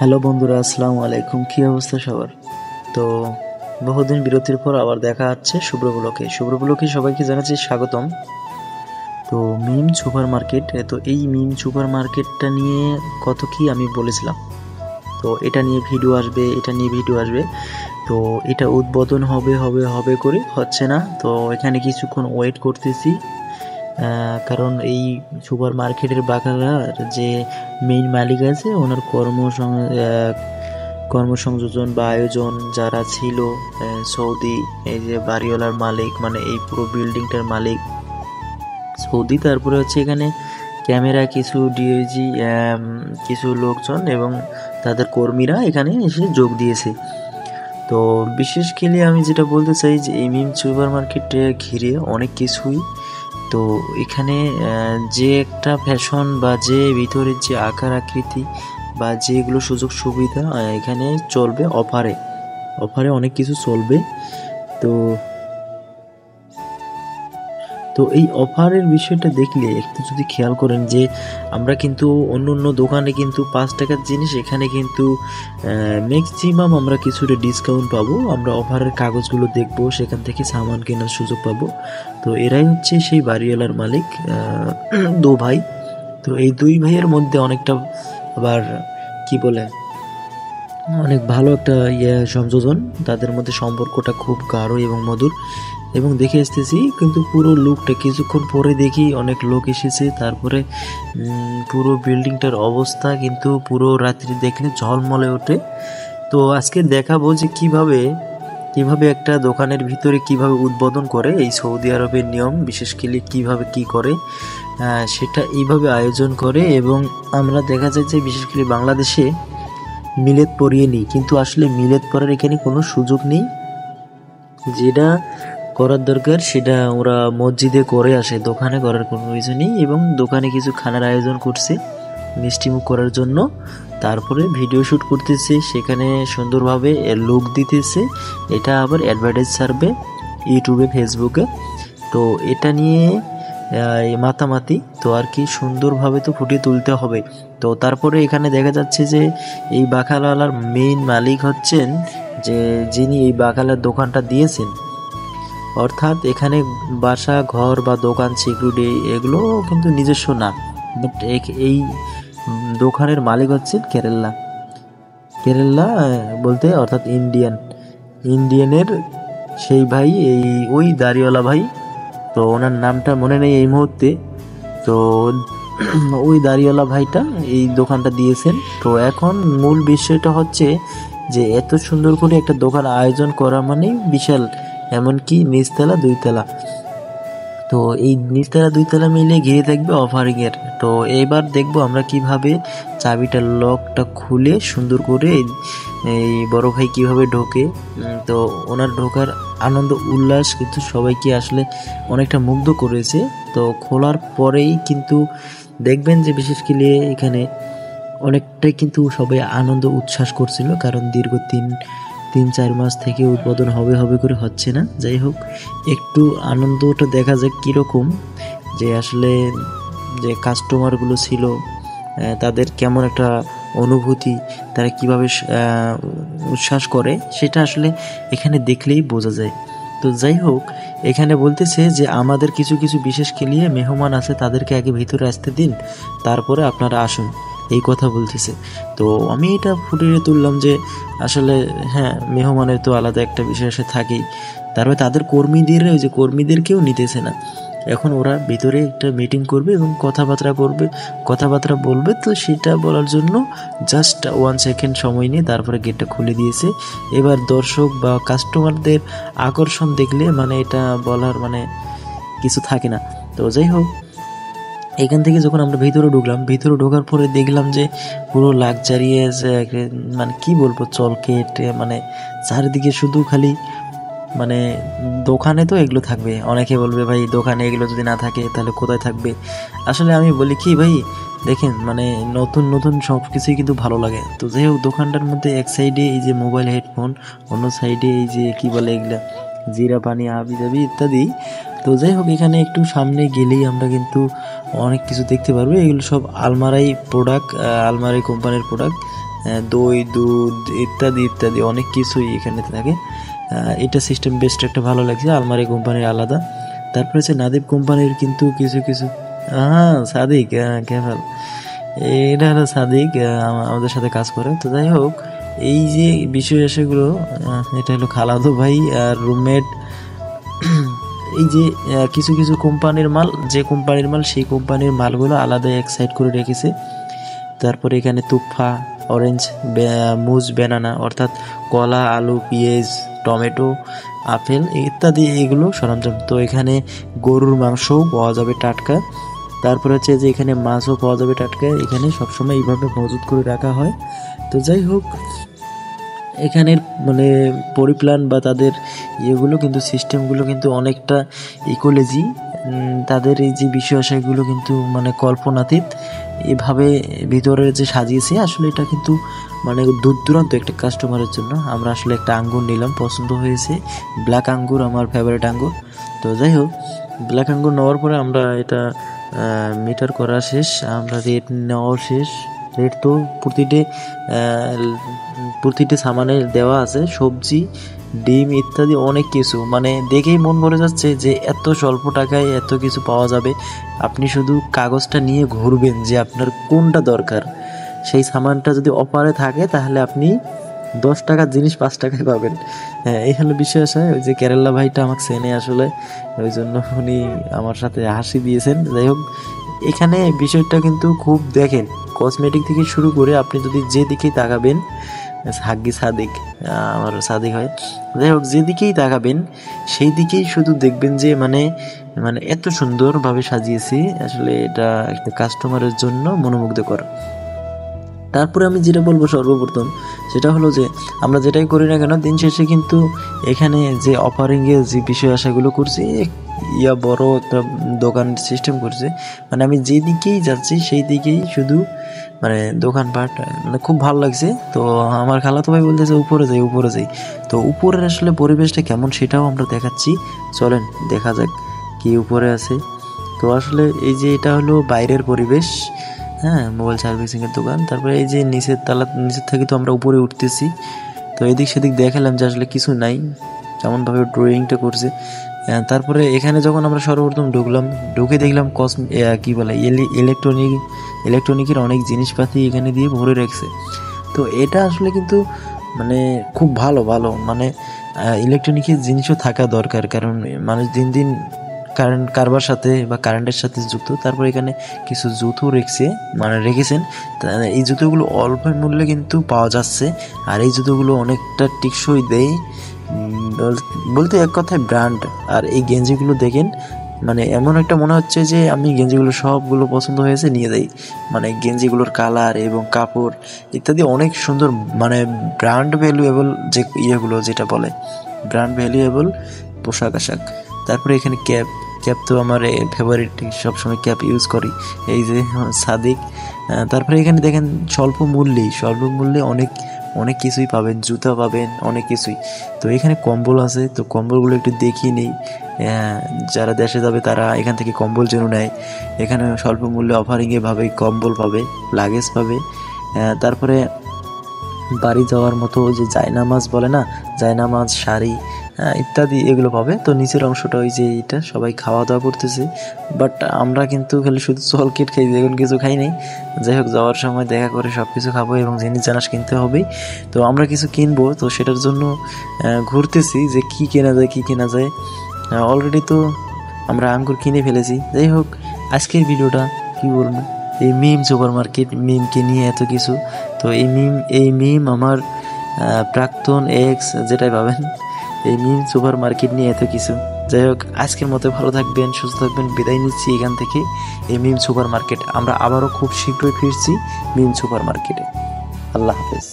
Hello বন্ধুরা, আসসালামু আলাইকুম। কি অবস্থা সবার? তো বহুদিন বিরতির পর আবার দেখা যাচ্ছে শুভ্র ব্লকে সবাইকে জানাচ্ছি স্বাগতম। তো মিম সুপার মার্কেট, তো এই মিম সুপার মার্কেটটা নিয়ে কত কি আমি বলেছিলাম। তো এটা নিয়ে ভিডিও আসবে। তো এটা উদ্বোধন হবে হবে হবে করে হচ্ছে না। তো এখানে কিছুক্ষণ ওয়েট করতেছি, কারণ এই সুপার মার্কেটের বাকালার যে মেইন মালিক আছে ওনার কর্মসংযোজন বা আয়োজন যারা ছিল, সৌদি, এই যে বাড়িওয়ালার মালিক মানে এই পুরো বিল্ডিংটার মালিক সৌদি, তারপরে হচ্ছে এখানে ক্যামেরা, কিছু ডিআইজি, কিছু লোকজন এবং তাদের কর্মীরা এখানে এসে যোগ দিয়েছে। তো বিশেষ করে আমি যেটা বলতে চাই যে এই মিম সুপার মার্কেটে ঘিরে অনেক কিছুই। তো এখানে যে একটা ফ্যাশন বা যে ভিতরের যে আকার আকৃতি বা যেগুলো সুযোগ সুবিধা এখানে চলবে অফারে অনেক কিছু চলবে। তো তো এই অফারের বিষয়টা দেখলে একটু যদি খেয়াল করেন যে আমরা কিন্তু অন্য অন্য দোকানে কিন্তু 5 টাকার জিনিস এখানে কিন্তু ম্যাক্সিমাম আমরা কিছুটা ডিসকাউন্ট পাবো। আমরা অফারের কাগজগুলো দেখবো, সেখান থেকে সামান কেনার সুযোগ পাবো। তো এরাই হচ্ছে সেই বাড়িওয়ালার মালিক, দু ভাই। তো এই দুই ভাইয়ের মধ্যে অনেকটা আবার কি বলে অনেক ভালো একটা সংযোজন, তাদের মধ্যে সম্পর্কটা খুব গাঢ় এবং মধুর। এবং দেখে আসতেছি কিন্তু পুরো লুকটা কিছুক্ষণ পরে দেখি অনেক লোক এসেছে, তারপরে পুরো বিল্ডিংটার অবস্থা কিন্তু পুরো রাত্রি দেখলে ঝলমলে ওঠে। তো আজকে দেখাবো যে কিভাবে একটা দোকানের ভিতরে কিভাবে উদ্বোধন করে এই সৌদি আরবের নিয়ম, বিশেষ করে কিভাবে কি করে সেটা এইভাবে আয়োজন করে। এবং আমরা দেখা যায় যে বিশেষ করে বাংলাদেশে মিলাদ পড়িয়ে নিই, কিন্তু আসলে মিলাদ পড়ার এখানে কোনো সুযোগ নেই। যেটা করার দরকার সেটা ওরা মসজিদে করে আসে, দোকানে করার কোনো কিছু নেই। এবং দোকানে কিছু খানার আয়োজন করছে মিষ্টিমুখ করার জন্য, তারপরে ভিডিও শ্যুট করতেছে, সেখানে সুন্দরভাবে লুক দিতেছে। এটা আবার অ্যাডভার্টাইজ ছাড়বে ইউটিউবে, ফেসবুকে। তো এটা নিয়ে মাতামাতি তো আর কি, সুন্দরভাবে তো ফুটিয়ে তুলতে হবে। তো তারপরে এখানে দেখা যাচ্ছে যে এই বাকালার মেইন মালিক হচ্ছেন যে যিনি এই বাকালার দোকানটা দিয়েছেন। অর্থাৎ এখানে বাসা, ঘর বা দোকান, সিকিউরিটি এগুলো কিন্তু নিজস্ব না, বাট এই দোকানের মালিক হচ্ছেন কেরালা বলতে অর্থাৎ ইন্ডিয়ানের সেই ভাই, ওই দাড়িওয়ালা ভাই। তো ওনার নামটা মনে নেই এই মুহূর্তে। তো ওই দাড়িওয়ালা ভাইটা এই দোকানটা দিয়েছেন। তো এখন মূল বিষয়টা হচ্ছে যে এত সুন্দর করে একটা দোকান আয়োজন করা মানেই বিশাল, এমনকি নিচতলা 2 তলা। তো এই নিচতলা 2 তলা মিলে ঘিরে থাকবে অফারিং এর। তো এবার দেখবো আমরা কিভাবে চাবিটার লকটা খুলে সুন্দর করে এই বড় ভাই কিভাবে ঢোকে। তো ওনার ঢোকার আনন্দ উল্লাস কিন্তু সবাইকে আসলে অনেকটা মুগ্ধ করেছে। তো খোলার পরেই কিন্তু দেখবেন যে বিশেষ করে এখানে অনেকটাই কিন্তু সবাই আনন্দ উচ্ছ্বাস করছিল, কারণ দীর্ঘ 3-4 মাস থেকে উদ্বোধন হবে হবে করে হচ্ছে না। যাই হোক, একটু আনন্দটা দেখা যাক কীরকম, যে আসলে যে কাস্টমারগুলো ছিল তাদের কেমন একটা অনুভূতি, তারা কীভাবে উচ্ছ্বাস করে সেটা আসলে এখানে দেখলেই বোঝা যায়। তো যাই হোক, এখানে বলতেছে যে আমাদের কিছু কিছু বিশেষ খেলিয়ে মেহমান আছে, তাদেরকে আগে ভিতরে আসতে দিন, তারপরে আপনারা আসুন, এই কথা বলতেছে। তো আমি এটা ফুটিয়ে তুললাম যে আসলে হ্যাঁ, মেহমানের তো আলাদা একটা বিষয় থাকেই। তারপরে তাদের কর্মীদেরকেও নিতেছে না। এখন ওরা ভিতরে একটা মিটিং করবে এবং কথাবার্তা বলবে। তো সেটা বলার জন্য জাস্ট 1 সেকেন্ড সময় নিয়ে তারপরে গেটটা খুলে দিয়েছে। এবার দর্শক বা কাস্টমারদের আকর্ষণ দেখলে মানে এটা বলার মানে কিছু থাকে না। তো যাই হোক, এখান থেকে যখন আমরা ভিতরে ঢোকার পরে দেখলাম যে পুরো লাক্সারিয়াস, মানে কি বলবো, চলকেট, মানে চারিদিকে শুধু খালি মানে দোকানে তো এগুলো থাকবে। অনেকে বলবে ভাই দোকানে এগুলো যদি না থাকে তাহলে কোথায় থাকবে। আসলে আমি বলি কি ভাই, দেখেন মানে নতুন নতুন সব কিছুই কিন্তু ভালো লাগে। তো যাই হোক, দোকানটার মধ্যে এক সাইডে এই যে মোবাইল, হেডফোন, অন্য সাইডে এই যে কি বলে এগুলা জিরা পানি, হাবি জাবি ইত্যাদি। তো যাই হোক, এখানে একটু সামনে গেলেই আমরা কিন্তু অনেক কিছু দেখতে পারবো। এগুলো সব আলমারি কোম্পানির প্রোডাক্ট। দই, দুধ ইত্যাদি ইত্যাদি অনেক কিছুই এখানে থাকে। এটা সিস্টেম বেস্ট একটা ভালো লাগছে। আলমারি কোম্পানির আলাদা। তারপরে হচ্ছে নাদিব কোম্পানির কিন্তু কিছু কিছু, হ্যাঁ সাদিক, কেফাল, এটা হলো সাদিক, আমাদের সাথে কাজ করে। তো যাই হোক, এই যে বিষয় সেগুলো, এটা হলো খালাদো ভাই আর রুমমেট। এই যে কিছু কিছু কোম্পানির মাল, যে কোম্পানির মাল সেই কোম্পানির মালগুলো আলাদা এক সাইড করে রেখেছে। তারপরে এখানে তুফা, অরেঞ্জ, মুজ, ব্যানানা অর্থাৎ কলা, আলু, পেঁয়াজ, টমেটো, আপেল ইত্যাদি এগুলো সরঞ্জাম। তো এখানে গরুর মাংসও পাওয়া যাবে টাটকা। তারপরে হচ্ছে যে এখানে মাছও পাওয়া যাবে টাটকা। এখানে সবসময় এইভাবে মজুত করে রাখা হয়। তো যাই হোক, এখানের মানে পরিপ্ল্যান বা তাদের ইয়েগুলো কিন্তু, সিস্টেমগুলো কিন্তু অনেকটা ইকোলজি, তাদের এই যে বিষয় আশয়গুলো কিন্তু মানে কল্পনাতীত। এভাবে ভিতরে যে সাজিয়েছে আসলে এটা কিন্তু মানে দূর দূরান্ত একটা কাস্টমারের জন্য। আমরা আসলে একটা আঙ্গুর নিলাম, পছন্দ হয়েছে, ব্ল্যাক আঙ্গুর, আমার ফেভারিট আঙ্গুর। তো যাই হোক, ব্ল্যাক আঙ্গুর নেওয়ার পরে আমরা এটা মিটার করা শেষ, আমরা রেট নেওয়া শেষ। রেট তো প্রতিটি সামানে দেওয়া আছে, সবজি, ডিম ইত্যাদি অনেক কিছু, মানে দেখেই মন ভরে যাচ্ছে যে এত স্বল্প টাকায় এত কিছু পাওয়া যাবে। আপনি শুধু কাগজটা নিয়ে ঘুরবেন যে আপনার কোনটা দরকার। সেই সামানটা যদি অফারে থাকে তাহলে আপনি 10 টাকার জিনিস 5 টাকায় পাবেন। হ্যাঁ, এই হলো বিষয় আছে। ওই যে কেরালা ভাইটা আমাকে চেনে আসলে, ওই জন্য উনি আমার সাথে হাসি দিয়েছেন। যাই হোক, এখানে বিষয়টা কিন্তু খুব দেখেন, কসমেটিক থেকে শুরু করে আপনি যদি যেদিকেই তাকাবেন, সাদিক, আমার সাদিক হয়, যাই হোক যেদিকেই তাকাবেন সেই দিকেই শুধু দেখবেন যে মানে মানে এত সুন্দরভাবে সাজিয়েছি, আসলে এটা একটা কাস্টমারের জন্য মনোমুগ্ধকর। তারপরে আমি যেটা বলবো সর্বপ্রথম, সেটা হলো যে আমরা যেটাই করি না কেন, দিন শেষে কিন্তু এখানে যে অফারিংয়ের যে বিষয় আশাগুলো করছি, বড় একটা দোকান সিস্টেম করছে। মানে আমি যেদিকেই যাচ্ছি সেই দিকেই শুধু মানে দোকানপাট, মানে খুব ভালো লাগছে। তো আমার খালাতো ভাই বলতেছে উপরে যাই, উপরে যাই। তো উপরের আসলে পরিবেশটা কেমন সেটাও আমরা দেখাচ্ছি, চলেন দেখা যাক কি উপরে আছে। তো আসলে এই যে এটা হলো বাইরের পরিবেশ, হ্যাঁ, মোবাইল সার্ভিসিংয়ের দোকান। তারপরে এই যে নিচের থেকে তো আমরা উপরে উঠতেছি। তো এদিক সেদিক দেখালাম যে আসলে কিছু নাই, কেমনভাবে ড্রয়িংটা করছে। তারপরে এখানে যখন আমরা সর্বপ্রথম ঢুকলাম, ঢুকে দেখলাম কি বলে ইলেকট্রনিকের অনেক জিনিসপাতি এখানে দিয়ে ভরে রাখছে। তো এটা আসলে কিন্তু মানে খুব ভালো ভালো মানে ইলেকট্রনিকের জিনিসও থাকা দরকার, কারণ মানুষ দিন দিন কারবার সাথে বা কারেন্টের সাথে যুক্ত। তারপর এখানে কিছু জুতো রেখেছেন। এই জুতোগুলো অল্প মূল্যে কিন্তু পাওয়া যাচ্ছে, আর এই জুতোগুলো অনেকটা টিকসই দেয়, বলতে এক কথায় ব্র্যান্ড। আর এই গেঞ্জিগুলো দেখেন, মানে এমন একটা মনে হচ্ছে যে আমি গেঞ্জিগুলো সবগুলো পছন্দ হয়েছে নিয়ে যাই। মানে গেঞ্জিগুলোর কালার এবং কাপড় ইত্যাদি অনেক সুন্দর, মানে ব্র্যান্ড ভ্যালুয়েবল যে ইয়েগুলো, যেটা বলে ব্র্যান্ড ভ্যালুয়েবল পোশাক আশাক। তারপরে এখানে ক্যাপ তো আমার ফেভারিট, সবসময় ক্যাপ ইউজ করি, এই যে সাদিক। তারপরে এখানে দেখেন স্বল্প মূল্যে অনেক অনেক কিছুই পাবেন, জুতা পাবেন, অনেক কিছুই। তো এখানে কম্বল আছে, তো কম্বলগুলো একটু দেখিয়ে নেই। যারা দেশে যাবে তারা এখান থেকে কম্বল যেন নেয়। এখানে স্বল্প মূল্যে অফারিংয়ে ভাবে কম্বল পাবে, লাগেজ পাবে। তারপরে বাড়ি যাওয়ার মতো যে জায়নামাজ বলে না, জায়নামাজ, শাড়ি ইত্যাদি এগুলো পাবে। তো নিচের অংশটা ওই যে এটা সবাই খাওয়া দাওয়া করতেছে, বাট আমরা কিন্তু খালি শুধু চলকেট খাই, এখন কিছু খাই নাই। যাই হোক, যাওয়ার সময় দেখা করে সব কিছু খাবো এবং জিনিস জানাস কিনতে হবেই। তো আমরা কিছু কিনবো, তো সেটার জন্য ঘুরতেছি যে কি কেনা যায়। অলরেডি তো আমরা আঙ্গুর কিনে ফেলেছি। যাই হোক, আজকের ভিডিওটা কি বলবো, এই মিম সুপার মার্কেট, মিমকে নিয়ে এত কিছু। তো এই মিম আমার প্রাক্তন এক্স যেটাই পাবেন, এই মিম সুপার মার্কেট নিয়ে এত কিছু। যাই হোক, আজকের মতো ভালো থাকবেন, সুস্থ থাকবেন, বিদায় নিচ্ছি এখান থেকে। এই মিম সুপার মার্কেট আমরা আবারও খুব শীঘ্রই ফিরছি মিম সুপার মার্কেটে। আল্লাহ হাফেজ।